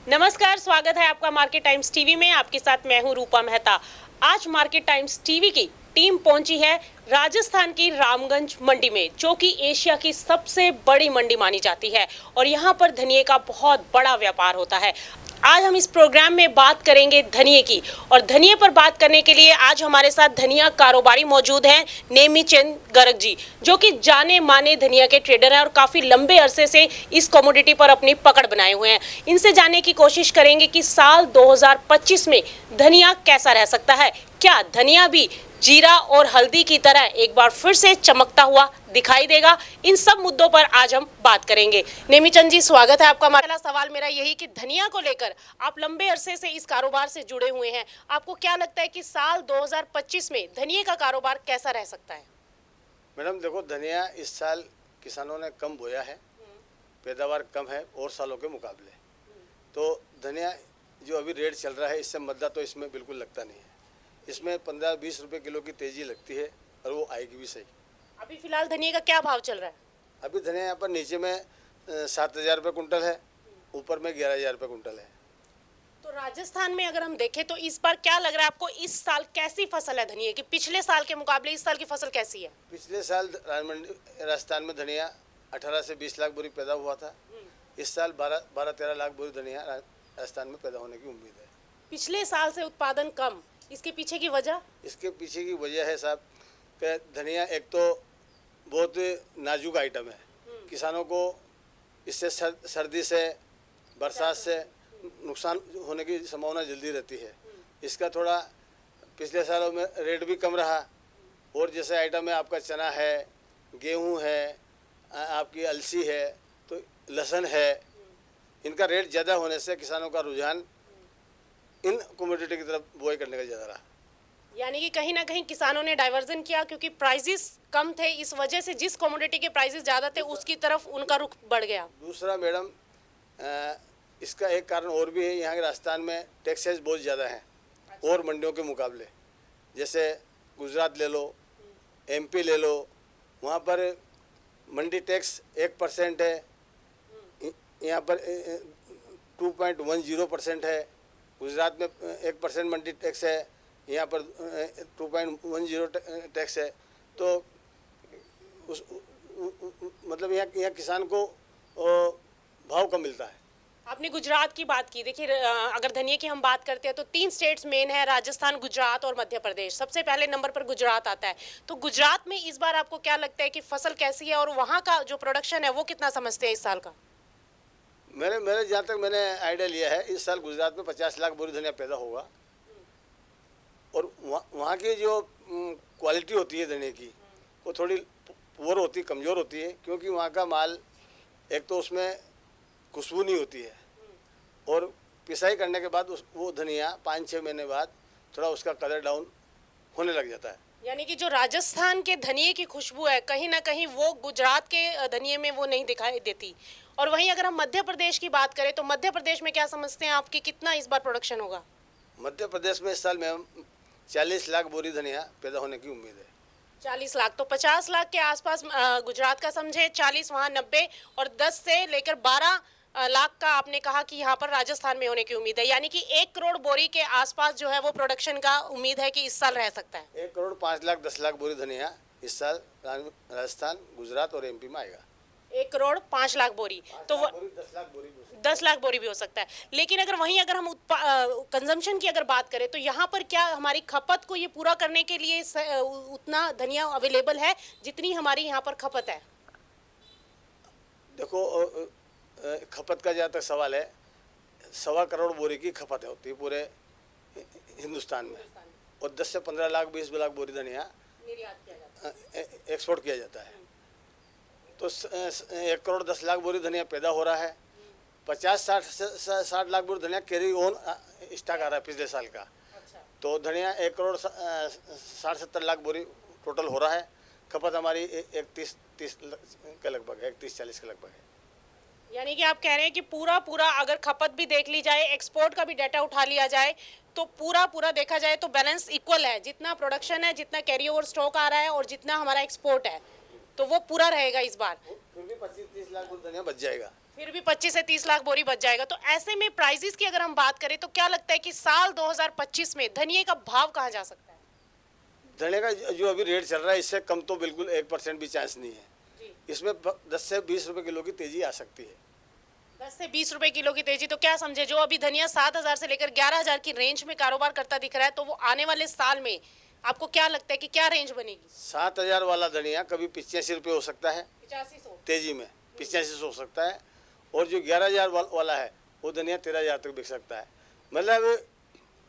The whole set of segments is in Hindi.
नमस्कार, स्वागत है आपका मार्केट टाइम्स टीवी में। आपके साथ मैं हूं रूपा मेहता। आज मार्केट टाइम्स टीवी की टीम पहुंची है राजस्थान की रामगंज मंडी में, जो कि एशिया की सबसे बड़ी मंडी मानी जाती है और यहां पर धनिये का बहुत बड़ा व्यापार होता है। आज हम इस प्रोग्राम में बात करेंगे धनिये की, और धनिये पर बात करने के लिए आज हमारे साथ धनिया कारोबारी मौजूद हैं नेमीचंद गर्ग जी, जो कि जाने माने धनिया के ट्रेडर हैं और काफ़ी लंबे अरसे से इस कमोडिटी पर अपनी पकड़ बनाए हुए हैं। इनसे जानने की कोशिश करेंगे कि साल 2025 में धनिया कैसा रह सकता है। क्या धनिया भी जीरा और हल्दी की तरह एक बार फिर से चमकता हुआ दिखाई देगा? इन सब मुद्दों पर आज हम बात करेंगे। नेमीचंद जी, स्वागत है आपका। पहला सवाल मेरा यही कि धनिया को लेकर आप लंबे अरसे से इस कारोबार से जुड़े हुए हैं, आपको क्या लगता है कि साल 2025 में धनिये का कारोबार कैसा रह सकता है? मैडम देखो, धनिया इस साल किसानों ने कम बोया है, पैदावार कम है और सालों के मुकाबले। तो धनिया जो अभी रेट चल रहा है, इससे मद्दा तो इसमें बिल्कुल लगता नहीं है। इसमें 15-20 रुपए किलो की तेजी लगती है और वो आएगी भी सही। अभी फिलहाल धनिये का क्या भाव चल रहा है? अभी धनिया यहाँ पर नीचे में 7,000 रुपये कुंटल है, ऊपर में 11,000 रुपये कुंटल है। तो राजस्थान में अगर हम देखें तो इस बार क्या लग रहा है आपको, इस साल कैसी फसल है धनिये की? पिछले साल के मुकाबले इस साल की फसल कैसी है? पिछले साल राजस्थान में धनिया 18 से 20 लाख बोरी पैदा हुआ था। इस साल 12-13 लाख बोरी धनिया राजस्थान में पैदा होने की उम्मीद है। पिछले साल से उत्पादन कम, इसके पीछे की वजह? इसके पीछे की वजह है साहब कि धनिया एक तो बहुत नाजुक आइटम है। किसानों को इससे सर्दी से, बरसात से नुकसान होने की संभावना जल्दी रहती है। इसका थोड़ा पिछले सालों में रेट भी कम रहा। और जैसे आइटम है आपका चना है, गेहूं है, आपकी अलसी है, तो लहसुन है, इनका रेट ज़्यादा होने से किसानों का रुझान इन कमोडिटी की तरफ बुआई करने का ज़्यादा रहा। यानी कि कहीं ना कहीं किसानों ने डाइवर्जन किया, क्योंकि प्राइजेस कम थे, इस वजह से जिस कमोडिटी के प्राइजेस ज़्यादा थे उसकी तरफ उनका रुख बढ़ गया। दूसरा मैडम, इसका एक कारण और भी है। यहाँ के राजस्थान में टैक्सेस बहुत ज़्यादा हैं और मंडियों के मुकाबले। जैसे गुजरात ले लो, एमपी ले लो, वहाँ पर मंडी टैक्स 1% है, यहाँ पर 2.10% है। गुजरात में 1% मंडी टैक्स है, यहाँ पर 2.10 टैक्स है। तो मतलब यहाँ किसान को भाव कम मिलता है। आपने गुजरात की बात की। देखिए, अगर धनिये की हम बात करते हैं तो 3 स्टेट्स मेन है, राजस्थान, गुजरात और मध्य प्रदेश। सबसे पहले नंबर पर गुजरात आता है। तो गुजरात में इस बार आपको क्या लगता है कि फसल कैसी है और वहाँ का जो प्रोडक्शन है वो कितना समझते हैं इस साल का? मेरे जहाँ तक मैंने आइडिया लिया है, इस साल गुजरात में 50 लाख बोरी धनिया पैदा होगा। और वहाँ की जो क्वालिटी होती है धनिया की, वो थोड़ी पुअर होती, कमज़ोर होती है, क्योंकि वहाँ का माल एक तो उसमें खुशबू नहीं होती है, और पिसाई करने के बाद वो धनिया 5-6 महीने बाद थोड़ा उसका कलर डाउन होने लग जाता है। यानी कि जो राजस्थान के धनिये की खुशबू है, कहीं ना कहीं वो गुजरात के धनिये में वो नहीं दिखाई देती। और वहीं अगर हम मध्य प्रदेश की बात करें तो मध्य प्रदेश में क्या समझते हैं आपकी, कितना इस बार प्रोडक्शन होगा? मध्य प्रदेश में इस साल में 40 लाख बोरी धनिया पैदा होने की उम्मीद है। 40 लाख, तो 50 लाख के आसपास गुजरात का समझे, 40 वहाँ 90, और 10 से लेकर 12 लाख का आपने कहा कि यहाँ पर राजस्थान में होने की उम्मीद है। यानी कि 1 करोड़ बोरी के आसपास जो है वो प्रोडक्शन का उम्मीद है कि इस साल रह सकता है। 1 करोड़ 5 लाख 10 लाख बोरी धनिया इस साल राजस्थान, गुजरात और एमपी में आएगा। 1 करोड़ 5 लाख बोरी, तो 10 लाख बोरी भी हो सकता है। लेकिन अगर वहीं अगर हम कंजम्पशन की अगर बात करें तो यहाँ पर क्या हमारी खपत को ये पूरा करने के लिए उतना धनिया अवेलेबल है जितनी हमारी यहाँ पर खपत है? देखो, खपत का जहाँ तक सवाल है, 1.25 करोड़ बोरी की खपत होती है पूरे हिंदुस्तान में, और 10 से 15 लाख 20 लाख बोरी धनिया एक्सपोर्ट किया जाता है। तो 1 करोड़ 10 लाख बोरी धनिया पैदा हो रहा है। 50-60 लाख बोरी धनिया कैरी ऑन स्टॉक आ रहा है पिछले साल का। तो धनिया 1 करोड़ 60-70 लाख बोरी टोटल हो रहा है। खपत हमारी 31-30 के लगभग है, 31-40 के लगभग है। यानी कि आप कह रहे हैं कि पूरा अगर खपत भी देख ली जाए, एक्सपोर्ट का भी डाटा उठा लिया जाए, तो पूरा देखा जाए तो बैलेंस इक्वल है। जितना प्रोडक्शन है, जितना कैरी ओवर स्टॉक आ रहा है और जितना हमारा एक्सपोर्ट है, तो वो पूरा रहेगा इस बार। फिर भी 25-30 लाख बोरी धनिया बच जाएगा। फिर भी 25 से 30 लाख बोरी बच जाएगा। तो ऐसे में प्राइजेस की अगर हम बात करें तो क्या लगता है कि साल 2025 में धनिये का भाव कहाँ जा सकता है? धनिया का जो अभी रेट चल रहा है इससे कम तो बिल्कुल 1% भी चांस नहीं है। जी। इसमें 10 से 20 रुपए किलो की तेजी आ सकती है। 10 से 20 रुपए किलो की तेजी, तो क्या समझे, जो अभी धनिया 7,000 से लेकर 11,000 की रेंज में कारोबार करता दिख रहा है, तो वो आने वाले साल में आपको क्या लगता है कि क्या रेंज बनेगी? 7,000 वाला धनिया कभी 85 रुपये हो सकता है 8500। तेजी में, 85 हो सकता है। और जो 11,000 वाला है वो धनिया 13,000 तक बिक सकता है। मतलब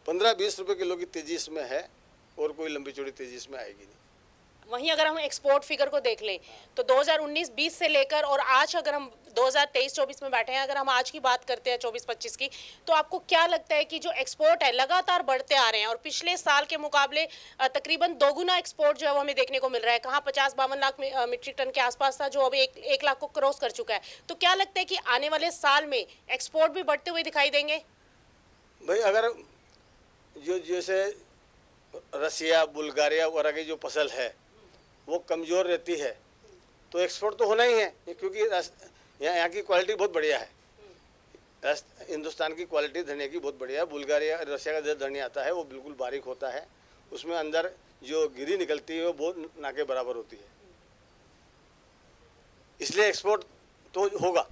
15-20 रुपये किलो की तेजी इसमें है और कोई लंबी चौड़ी तेजी इसमें आएगी नहीं। वहीं अगर हम एक्सपोर्ट फिगर को देख लें तो 2019-20 से लेकर और आज अगर हम 2023-24 में बैठे हैं, अगर हम आज की बात करते हैं 24-25 की, तो आपको क्या लगता है कि जो एक्सपोर्ट है लगातार बढ़ते आ रहे हैं और पिछले साल के मुकाबले तकरीबन दोगुना एक्सपोर्ट जो है वो हमें देखने को मिल रहा है। कहाँ 50-52 लाख मीट्रिक टन के आसपास था, जो अभी 1 लाख को क्रॉस कर चुका है। तो क्या लगता है कि आने वाले साल में एक्सपोर्ट भी बढ़ते हुए दिखाई देंगे? भाई अगर जो जैसे रसिया बुल्गारिया वगैरह की जो फसल है वो कमज़ोर रहती है तो एक्सपोर्ट तो होना ही है, क्योंकि यहाँ की क्वालिटी बहुत बढ़िया है। हिंदुस्तान की क्वालिटी धनिया की बहुत बढ़िया है। बुल्गारिया रसिया का जो धनिया आता है वो बिल्कुल बारीक होता है, उसमें अंदर जो गिरी निकलती है वो बहुत ना के बराबर होती है, इसलिए एक्सपोर्ट तो होगा।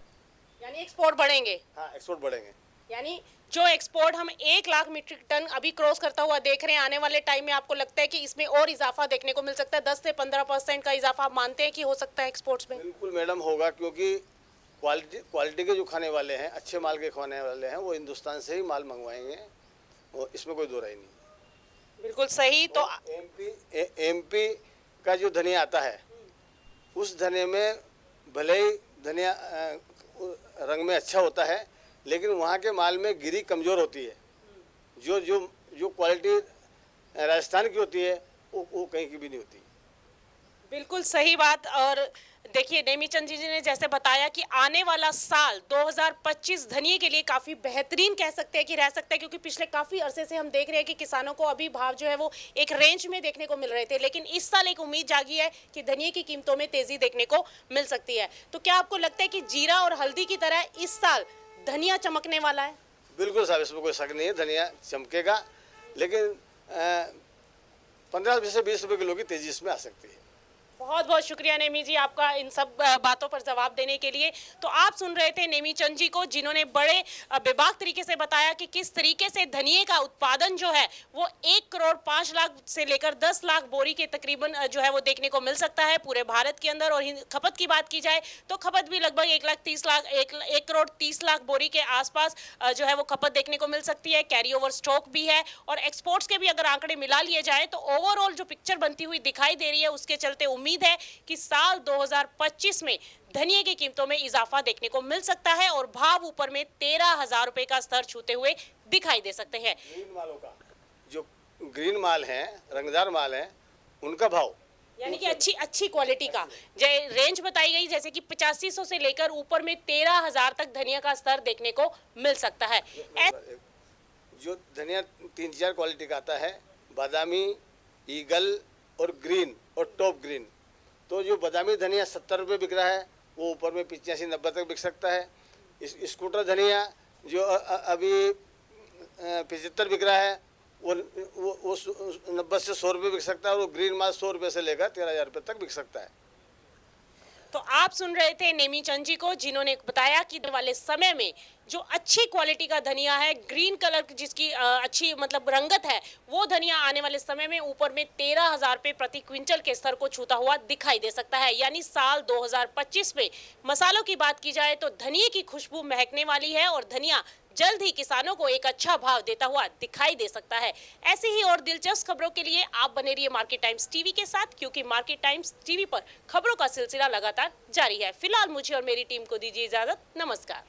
यानी एक्सपोर्ट बढ़ेंगे? हाँ, एक्सपोर्ट बढ़ेंगे। यानी जो एक्सपोर्ट हम 1 लाख मीट्रिक टन अभी क्रॉस करता हुआ देख रहे हैं, आने वाले टाइम में आपको लगता है कि इसमें और इजाफा देखने को मिल सकता है? 10 से 15% का इजाफा आप मानते हैं कि हो सकता है एक्सपोर्ट्स में? बिल्कुल मैडम होगा, क्योंकि क्वालिटी के जो खाने वाले हैं, अच्छे माल के खाने वाले हैं, वो हिंदुस्तान से ही माल मंगवाएंगे, वो इसमें कोई दो राय नहीं। बिल्कुल सही। तो एमपी का जो धनिया आता है उस धनिया में भले ही धनिया रंग में अच्छा होता है, लेकिन वहाँ के माल में गिरी कमज़ोर होती है। जो जो जो क्वालिटी राजस्थान की होती है वो कहीं की भी नहीं होती। बिल्कुल सही बात। और देखिए नेमीचंद जी ने जैसे बताया कि आने वाला साल 2025 धनिये के लिए काफ़ी बेहतरीन कह सकते हैं कि रह सकता है, क्योंकि पिछले काफ़ी अरसे से हम देख रहे हैं कि किसानों को अभी भाव जो है वो एक रेंज में देखने को मिल रहे थे, लेकिन इस साल एक उम्मीद जागी है कि धनिये की कीमतों में तेज़ी देखने को मिल सकती है। तो क्या आपको लगता है कि जीरा और हल्दी की तरह इस साल धनिया चमकने वाला है? बिल्कुल साहब, इसमें कोई शक नहीं है, धनिया चमकेगा, लेकिन 15 से 20 रुपये किलो की तेजी इसमें आ सकती है। बहुत बहुत शुक्रिया नेमी जी आपका इन सब बातों पर जवाब देने के लिए। तो आप सुन रहे थे नेमीचंद जी को, जिन्होंने बड़े बेबाक तरीके से बताया कि किस तरीके से धनिये का उत्पादन जो है वो 1 करोड़ 5 लाख से लेकर 10 लाख बोरी के तकरीबन जो है वो देखने को मिल सकता है पूरे भारत के अंदर। और खपत की बात की जाए तो खपत भी लगभग 1 करोड़ 30 लाख बोरी के आसपास जो है वो खपत देखने को मिल सकती है। कैरी ओवर स्टॉक भी है और एक्सपोर्ट्स के भी अगर आंकड़े मिला लिए जाए तो ओवरऑल जो पिक्चर बनती हुई दिखाई दे रही है, उसके चलते उम्मीद है कि साल 2025 में धनिये की कीमतों में इजाफा देखने को मिल सकता है और भाव ऊपर में 13,000 रुपए का स्तर छूते हुए दिखाई दे सकते हैं। ग्रीन मालों का जो ग्रीन माल है, रंगदार माल है, उनका भाव यानी कि अच्छी क्वालिटी का जो रेंज बताई गई, जैसे कि 8500 से लेकर ऊपर में 13,000 तक धनिया का स्तर देखने को मिल सकता है। जो धनिया 3-4 क्वालिटी का आता है, बादामी, ईगल और ग्रीन और टॉप ग्रीन। तो जो बादामी धनिया 70 रुपये बिक रहा है वो ऊपर में 85-90 तक बिक सकता है। स्कूटर धनिया जो अभी 75 बिक रहा है वो 90 से 100 रुपये बिक सकता है, और वो ग्रीन माल 100 रुपये से लेकर 13,000 रुपये तक बिक सकता है। तो आप सुन रहे थे नेमीचंद जी को, जिन्होंने बताया कि वाले समय में जो अच्छी क्वालिटी का धनिया है, ग्रीन कलर जिसकी अच्छी मतलब रंगत है, वो धनिया आने वाले समय में ऊपर में 13,000 रुपये प्रति क्विंटल के स्तर को छूता हुआ दिखाई दे सकता है। यानी साल 2025 में मसालों की बात की जाए तो धनिये की खुशबू महकने वाली है और धनिया जल्द ही किसानों को एक अच्छा भाव देता हुआ दिखाई दे सकता है। ऐसी ही और दिलचस्प खबरों के लिए आप बने रहिए मार्केट टाइम्स टीवी के साथ, क्योंकि मार्केट टाइम्स टीवी पर खबरों का सिलसिला लगातार जारी है। फिलहाल मुझे और मेरी टीम को दीजिए इजाजत। नमस्कार।